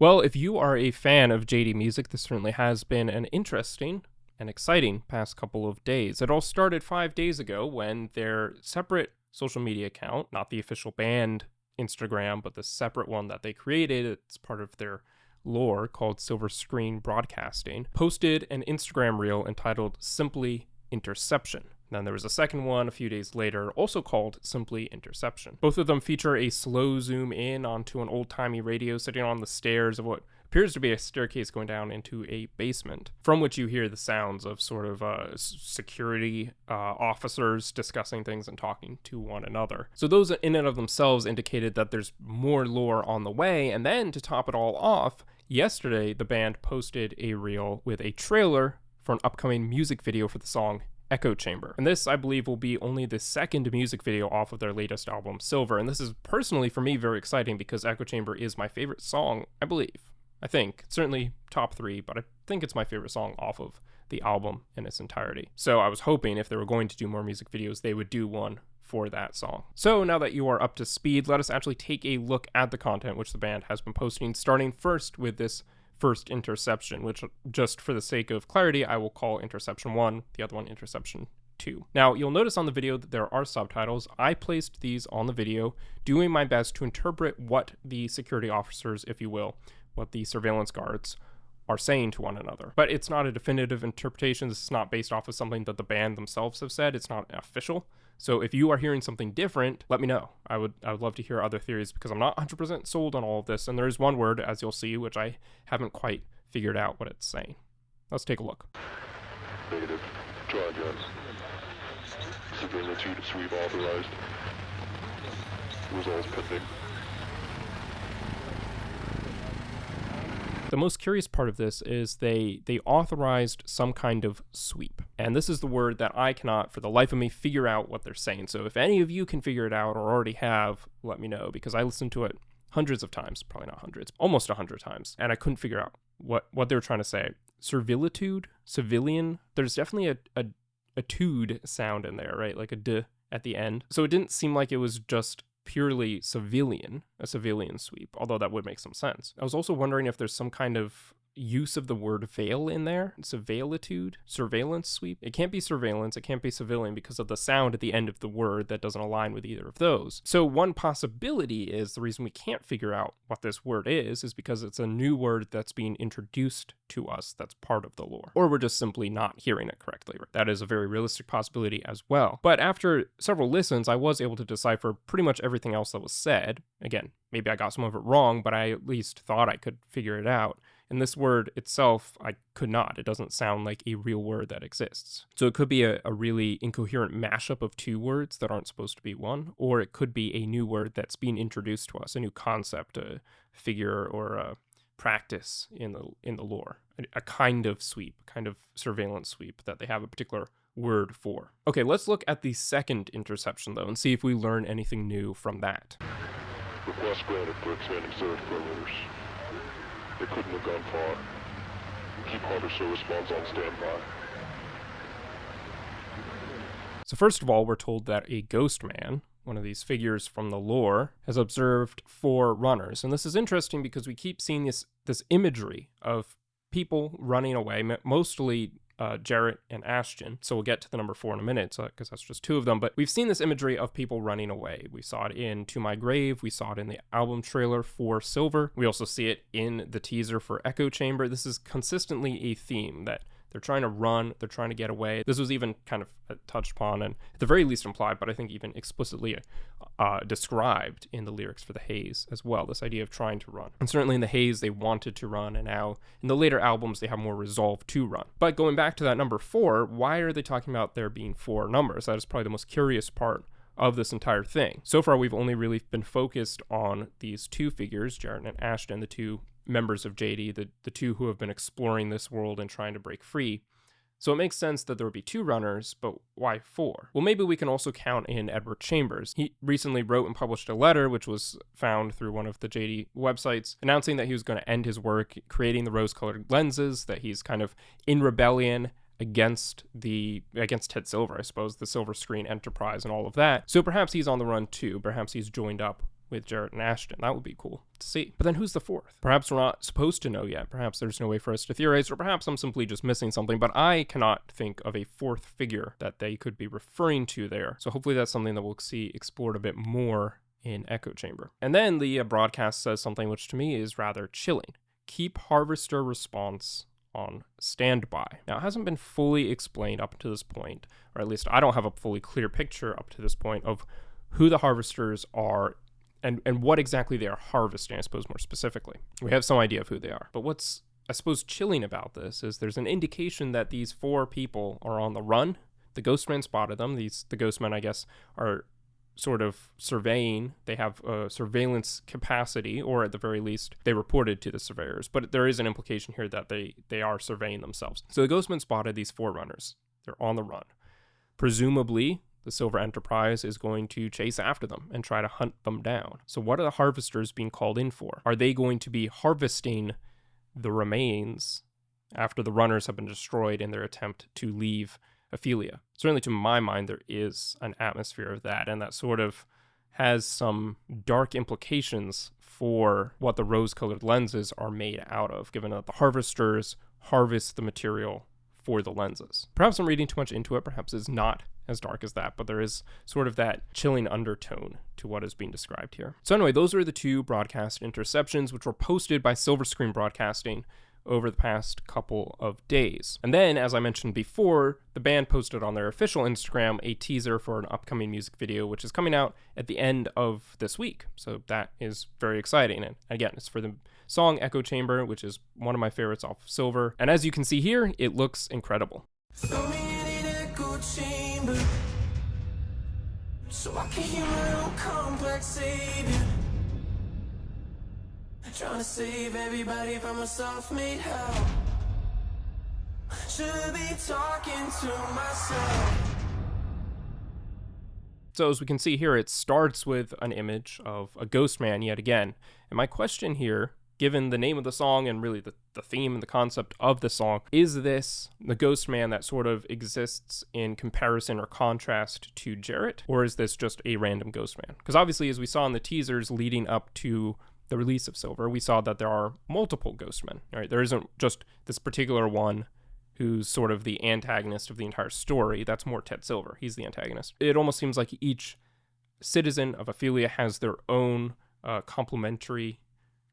Well, if you are a fan of Jady music, this certainly has been an interesting and exciting past couple of days. It all started 5 days ago when their separate social media account, not the official band Instagram, but the separate one that they created, it's part of their lore called Silver Screen Broadcasting, posted an Instagram reel entitled Simply Interception. Then there was a second one a few days later, also called Simply Interception. Both of them feature a slow zoom in onto an old-timey radio sitting on the stairs of what appears to be a staircase going down into a basement, from which you hear the sounds of sort of security officers discussing things and talking to one another. So those in and of themselves indicated that there's more lore on the way, and then to top it all off, yesterday the band posted a reel with a trailer for an upcoming music video for the song Echo Chamber. And this, I believe, will be only the second music video off of their latest album, Silver. And this is personally, for me, very exciting because Echo Chamber is my favorite song, I believe. I think. Certainly top 3, but I think it's my favorite song off of the album in its entirety. So I was hoping if they were going to do more music videos, they would do one for that song. So now that you are up to speed, let us actually take a look at the content which the band has been posting, starting first with this first interception, which, just for the sake of clarity, I will call Interception 1, the other one Interception 2. Now, you'll notice on the video that there are subtitles. I placed these on the video, doing my best to interpret what the security officers, if you will, what the surveillance guards are saying to one another. But it's not a definitive interpretation. This is not based off of something that the band themselves have said. It's not official. So if you are hearing something different, let me know. I would love to hear other theories because I'm not 100% sold on all of this. And there is one word, as you'll see, which I haven't quite figured out what it's saying. Let's take a look. Negative. Try again. Civilian 2 to sweep authorized. Results pending. The most curious part of this is they authorized some kind of sweep. And this is the word that I cannot, for the life of me, figure out what they're saying. So if any of you can figure it out or already have, let me know, because I listened to it hundreds of times, probably not hundreds, almost 100 times, and I couldn't figure out what they were trying to say. Servilitude? Civilian? There's definitely a tude sound in there, right? Like a d at the end. So it didn't seem like it was just purely a civilian sweep, although that would make some sense. I was also wondering if there's some kind of use of the word veil in there. Surveillitude, surveillance sweep. It can't be surveillance, it can't be civilian because of the sound at the end of the word that doesn't align with either of those. So one possibility is the reason we can't figure out what this word is because it's a new word that's being introduced to us that's part of the lore. Or we're just simply not hearing it correctly. That is a very realistic possibility as well. But after several listens, I was able to decipher pretty much everything else that was said. Again, maybe I got some of it wrong, but I at least thought I could figure it out. And this word itself, I could not. It doesn't sound like a real word that exists. So it could be a really incoherent mashup of two words that aren't supposed to be one, or it could be a new word that's being introduced to us, a new concept, a figure, or a practice in the lore. A kind of sweep, a kind of surveillance sweep that they have a particular word for. Okay, let's look at the second interception, though, and see if we learn anything new from that. Request granted for expanding search perimeters. They couldn't have gone far. Keep Hunter Service response on standby. So first of all, we're told that a ghost man, one of these figures from the lore, has observed 4 runners. And this is interesting because we keep seeing this imagery of people running away, mostly Jarrett and Ashton. So we'll get to the number 4 in a minute, because that's just 2 of them. But we've seen this imagery of people running away. We saw it in To My Grave. We saw it in the album trailer for Silver. We also see it in the teaser for Echo Chamber. This is consistently a theme that they're trying to run, they're trying to get away. This was even kind of touched upon and at the very least implied, but I think even explicitly described in the lyrics for The Haze as well, this idea of trying to run. And certainly in The Haze, they wanted to run, and now in the later albums, they have more resolve to run. But going back to that number 4, why are they talking about there being 4 numbers? That is probably the most curious part of this entire thing. So far, we've only really been focused on these 2 figures, Jarrett and Ashton, the 2 members of Jady, the 2 who have been exploring this world and trying to break free. So it makes sense that there would be 2 runners, but why 4? Well, maybe we can also count in Edward Chambers. He recently wrote and published a letter, which was found through one of the Jady websites, announcing that he was going to end his work creating the rose-colored lenses, that he's kind of in rebellion against Ted Silver, I suppose, the Silver Screen enterprise and all of that. So perhaps he's on the run too. Perhaps he's joined up with Jarrett and Ashton. That would be cool to see. But then who's the fourth? Perhaps we're not supposed to know yet. Perhaps there's no way for us to theorize, or perhaps I'm simply just missing something, but I cannot think of a fourth figure that they could be referring to there. So hopefully that's something that we'll see explored a bit more in Echo Chamber. And then the broadcast says something which to me is rather chilling. Keep Harvester response on standby. Now, it hasn't been fully explained up to this point, or at least I don't have a fully clear picture up to this point of who the Harvesters are and what exactly they are harvesting, I suppose, more specifically. We have some idea of who they are. But what's, I suppose, chilling about this is there's an indication that these 4 people are on the run. The Ghostman spotted them. The Ghostmen, I guess, are sort of surveying. They have a surveillance capacity, or at the very least, they reported to the surveyors. But there is an implication here that they are surveying themselves. So the Ghostmen spotted these 4 runners. They're on the run. Presumably, the Silver Enterprise is going to chase after them and try to hunt them down. So what are the Harvesters being called in for? Are they going to be harvesting the remains after the runners have been destroyed in their attempt to leave Ophelia? Certainly to my mind, there is an atmosphere of that, and that sort of has some dark implications for what the rose-colored lenses are made out of, given that the Harvesters harvest the material for the lenses. Perhaps I'm reading too much into it. Perhaps it's not as dark as that, but there is sort of that chilling undertone to what is being described here. So anyway, those are the 2 broadcast interceptions, which were posted by Silver Screen Broadcasting over the past couple of days. And then, as I mentioned before, the band posted on their official Instagram a teaser for an upcoming music video, which is coming out at the end of this week. So that is very exciting. And again, it's for the song Echo Chamber, which is one of my favorites off of Silver. And as you can see here, it looks incredible. Throw me in an echo chamber, so I can hear my own complex savior. Trying to save everybody from a self-made hell. Should be talking to myself. So as we can see here, it starts with an image of a ghost man yet again. And my question here, given the name of the song and really the theme and the concept of the song, is this the ghost man that sort of exists in comparison or contrast to Jarrett? Or is this just a random ghost man? Because obviously, as we saw in the teasers leading up to the release of Silver, we saw that there are multiple Ghostmen, right? There isn't just this particular one who's sort of the antagonist of the entire story. That's more Ted Silver. He's the antagonist. It almost seems like each citizen of Ophelia has their own complementary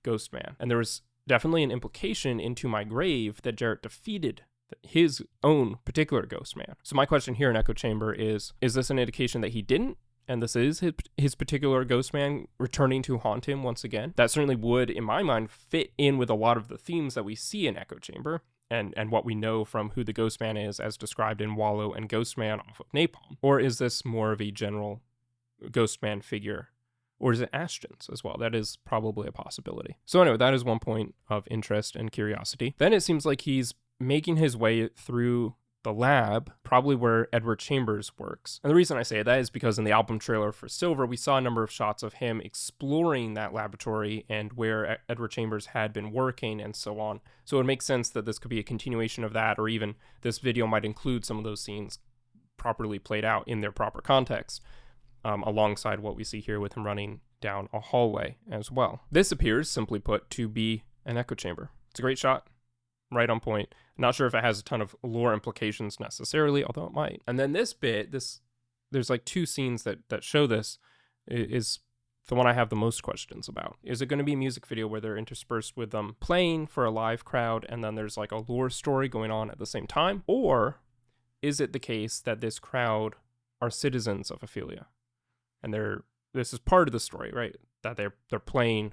Ghostman. And there was definitely an implication into My Grave that Jarrett defeated his own particular Ghostman. So my question here in Echo Chamber is this an indication that he didn't? And this is his particular Ghostman returning to haunt him once again? That certainly would, in my mind, fit in with a lot of the themes that we see in Echo Chamber and what we know from who the Ghostman is as described in Wallow and Ghostman off of Napalm. Or is this more of a general Ghostman figure? Or is it Ashton's as well? That is probably a possibility. So anyway, that is one point of interest and curiosity. Then it seems like he's making his way through the lab, probably where Edward Chambers works. And the reason I say that is because in the album trailer for Silver, we saw a number of shots of him exploring that laboratory and where Edward Chambers had been working and so on. So it makes sense that this could be a continuation of that, or even this video might include some of those scenes properly played out in their proper context, alongside what we see here with him running down a hallway as well. This appears, simply put, to be an echo chamber. It's a great shot, right on point. Not sure if it has a ton of lore implications necessarily, although it might. And then this bit, there's like 2 scenes that show this, is the one I have the most questions about. Is it going to be a music video where they're interspersed with them playing for a live crowd and then there's like a lore story going on at the same time? Or is it the case that this crowd are citizens of Ophelia? And this is part of the story, right? That they're playing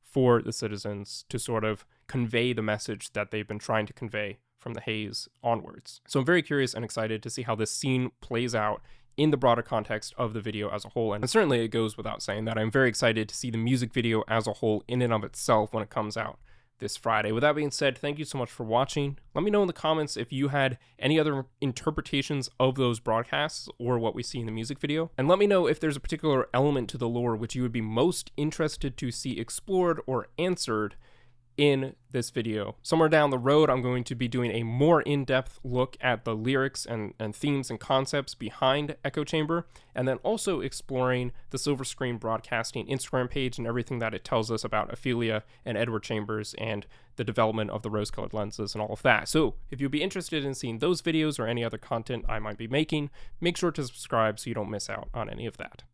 for the citizens to sort of convey the message that they've been trying to convey from the haze onwards. So I'm very curious and excited to see how this scene plays out in the broader context of the video as a whole. And certainly it goes without saying that I'm very excited to see the music video as a whole in and of itself when it comes out this Friday. With that being said, thank you so much for watching. Let me know in the comments if you had any other interpretations of those broadcasts or what we see in the music video. And let me know if there's a particular element to the lore which you would be most interested to see explored or answered in this video. Somewhere down the road, I'm going to be doing a more in-depth look at the lyrics and themes and concepts behind Echo Chamber, and then also exploring the Silver Screen Broadcasting Instagram page and everything that it tells us about Ophelia and Edward Chambers and the development of the rose-colored lenses and all of that. So if you'd be interested in seeing those videos or any other content I might be making, make sure to subscribe so you don't miss out on any of that.